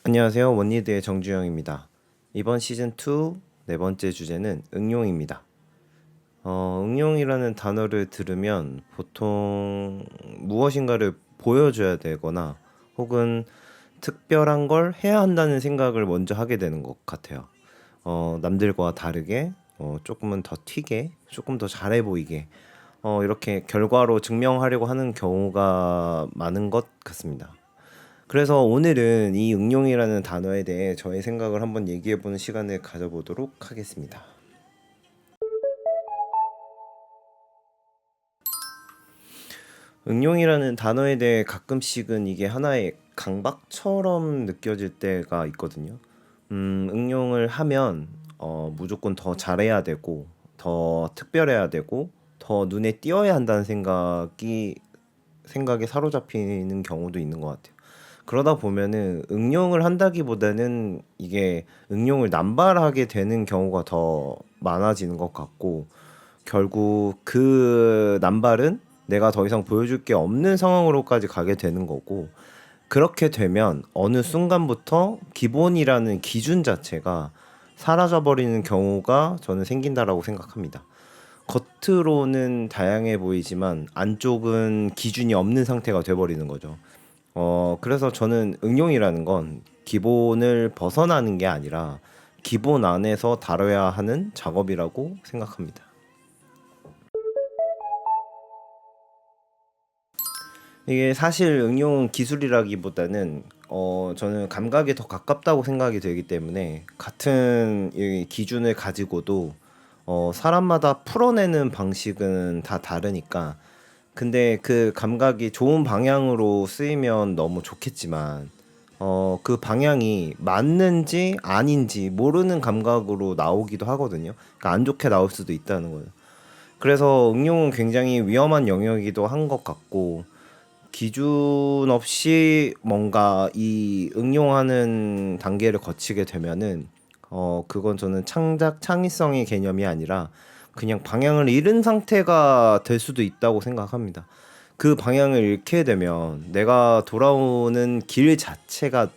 안녕하세요. 원리드의 정주영입니다. 이번 시즌2 네 번째 주제는 응용입니다. 응용이라는 단어를 들으면 보통 무엇인가를 보여줘야 되거나 혹은 특별한 걸 해야 한다는 생각을 먼저 하게 되는 것 같아요. 남들과 다르게, 조금은 더 튀게, 조금 더 잘해 보이게, 이렇게 결과로 증명하려고 하는 경우가 많은 것 같습니다. 그래서 오늘은 이 응용이라는 단어에 대해 저의 생각을 한번 얘기해보는 시간을 가져보도록 하겠습니다. 응용이라는 단어에 대해 가끔씩은 이게 하나의 강박처럼 느껴질 때가 있거든요. 응용을 하면 무조건 더 잘해야 되고, 더 특별해야 되고, 더 눈에 띄어야 한다는 생각에 사로잡히는 경우도 있는 것 같아요. 그러다 보면은 응용을 한다기보다는 이게 응용을 남발하게 되는 경우가 더 많아지는 것 같고, 결국 그 남발은 내가 더 이상 보여줄 게 없는 상황으로까지 가게 되는 거고, 그렇게 되면 어느 순간부터 기본이라는 기준 자체가 사라져 버리는 경우가 저는 생긴다라고 생각합니다. 겉으로는 다양해 보이지만 안쪽은 기준이 없는 상태가 돼 버리는 거죠. 그래서 저는 응용이라는 건 기본을 벗어나는 게 아니라 기본 안에서 다뤄야 하는 작업이라고 생각합니다. 이게 사실 응용 기술이라기보다는 저는 감각에 더 가깝다고 생각이 되기 때문에 같은 이 기준을 가지고도 사람마다 풀어내는 방식은 다 다르니까, 근데 그 감각이 좋은 방향으로 쓰이면 너무 좋겠지만 그 방향이 맞는지 아닌지 모르는 감각으로 나오기도 하거든요. 그러니까 안 좋게 나올 수도 있다는 거예요. 그래서 응용은 굉장히 위험한 영역이기도 한 것 같고, 기준 없이 뭔가 이 응용하는 단계를 거치게 되면은 그건 저는 창작 창의성의 개념이 아니라 그냥 방향을 잃은 상태가 될 수도 있다고 생각합니다. 그 방향을 잃게 되면 내가 돌아오는 길 자체가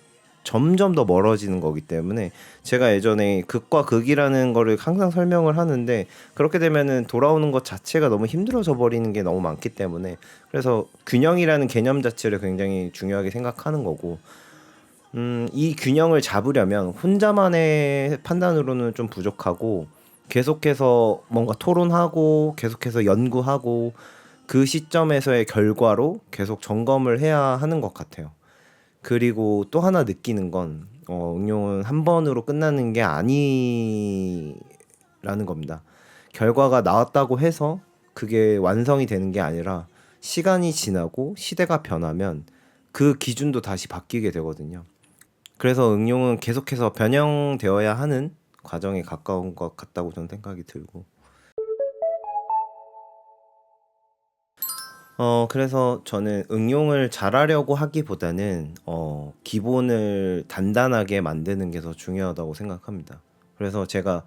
점점 더 멀어지는 거기 때문에, 제가 예전에 극과 극이라는 거를 항상 설명을 하는데, 그렇게 되면은 돌아오는 것 자체가 너무 힘들어져 버리는 게 너무 많기 때문에, 그래서 균형이라는 개념 자체를 굉장히 중요하게 생각하는 거고, 이 균형을 잡으려면 혼자만의 판단으로는 좀 부족하고, 계속해서 뭔가 토론하고 계속해서 연구하고 그 시점에서의 결과로 계속 점검을 해야 하는 것 같아요. 그리고 또 하나 느끼는 건 응용은 한 번으로 끝나는 게 아니라는 겁니다. 결과가 나왔다고 해서 그게 완성이 되는 게 아니라 시간이 지나고 시대가 변하면 그 기준도 다시 바뀌게 되거든요. 그래서 응용은 계속해서 변형되어야 하는 과정에 가까운 것 같다고 저는 생각이 들고, 그래서 저는 응용을 잘하려고 하기보다는 기본을 단단하게 만드는 게 더 중요하다고 생각합니다. 그래서 제가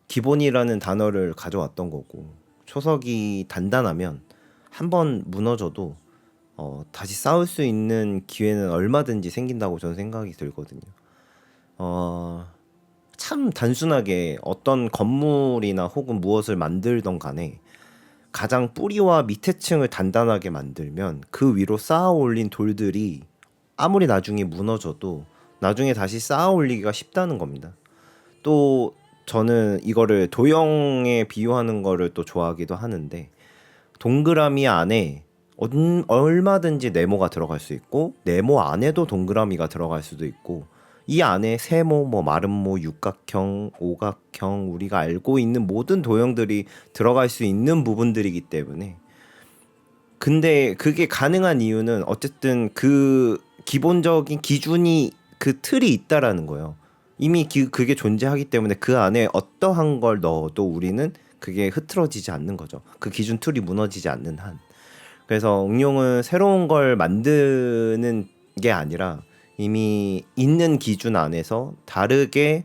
기본이라는 단어를 가져왔던 거고, 초석이 단단하면 한 번 무너져도 다시 쌓을 수 있는 기회는 얼마든지 생긴다고 저는 생각이 들거든요. 어, 참 단순하게 어떤 건물이나 혹은 무엇을 만들던 간에 가장 뿌리와 밑에 층을 단단하게 만들면 그 위로 쌓아 올린 돌들이 아무리 나중에 무너져도 나중에 다시 쌓아 올리기가 쉽다는 겁니다. 또 저는 이거를 도형에 비유하는 거를 또 좋아하기도 하는데, 동그라미 안에 얼마든지 네모가 들어갈 수 있고, 네모 안에도 동그라미가 들어갈 수도 있고, 이 안에 세모, 뭐 마름모, 육각형, 오각형, 우리가 알고 있는 모든 도형들이 들어갈 수 있는 부분들이기 때문에, 근데 그게 가능한 이유는 어쨌든 그 기본적인 기준이, 그 틀이 있다라는 거예요. 이미 그게 존재하기 때문에 그 안에 어떠한 걸 넣어도 우리는 그게 흐트러지지 않는 거죠. 그 기준 틀이 무너지지 않는 한. 그래서 응용은 새로운 걸 만드는 게 아니라 이미 있는 기준 안에서 다르게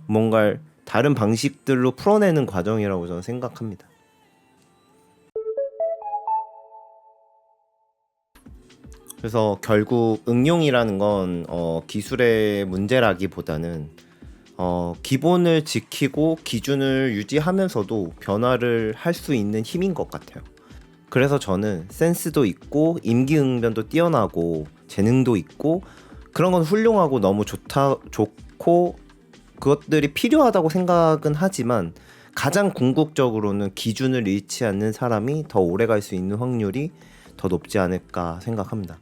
뭔가를 다른 방식들로 풀어내는 과정이라고 저는 생각합니다. 그래서 결국 응용이라는 건 기술의 문제라기보다는 기본을 지키고 기준을 유지하면서도 변화를 할 수 있는 힘인 것 같아요. 그래서 저는 센스도 있고 임기응변도 뛰어나고 재능도 있고 그런 건 훌륭하고 너무 좋고 그것들이 필요하다고 생각은 하지만 가장 궁극적으로는 기준을 잃지 않는 사람이 더 오래 갈 수 있는 확률이 더 높지 않을까 생각합니다.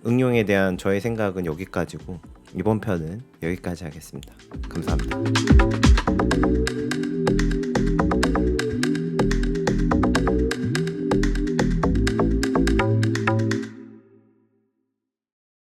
응용에 대한 저의 생각은 여기까지고 이번 편은 여기까지 하겠습니다. 감사합니다.